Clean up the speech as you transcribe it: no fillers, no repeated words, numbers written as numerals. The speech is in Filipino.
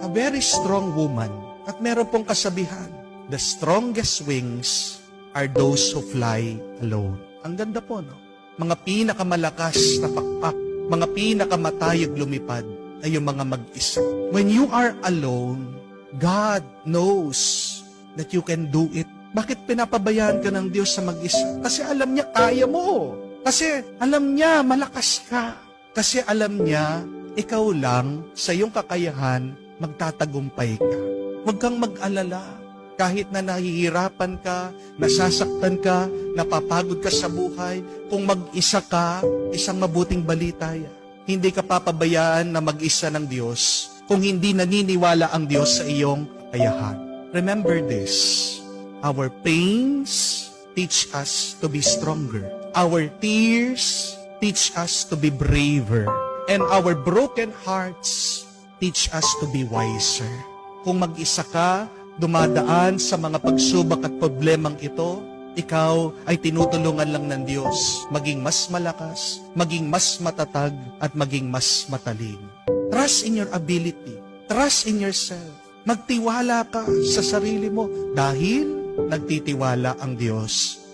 a very strong woman. At meron pong kasabihan, the strongest wings are those who fly alone. Ang ganda po, no? Mga pinakamalakas na pakpak, mga pinakamatayog lumipad ay yung mga mag-isa. When you are alone, God knows that you can do it. Bakit pinapabayaan ka ng Diyos sa mag-isa? Kasi alam niya kaya mo. Kasi alam niya malakas ka. Kasi alam niya ikaw lang sa iyong kakayahan magtatagumpay ka. Huwag kang mag-alala. Kahit na nahihirapan ka, nasasaktan ka, napapagod ka sa buhay, kung mag-isa ka, isang mabuting balita yan. Hindi ka papabayaan na mag-isa ng Diyos kung hindi naniniwala ang Diyos sa iyong kakayahan. Remember this, our pains teach us to be stronger. Our tears teach us to be braver. And our broken hearts teach us to be wiser. Kung mag-isa ka, dumadaan sa mga pagsubok at problemang ito, ikaw ay tinutulungan lang ng Diyos maging mas malakas, maging mas matatag, at maging mas matalino. Trust in your ability. Trust in yourself. Magtiwala ka sa sarili mo dahil nagtitiwala ang Diyos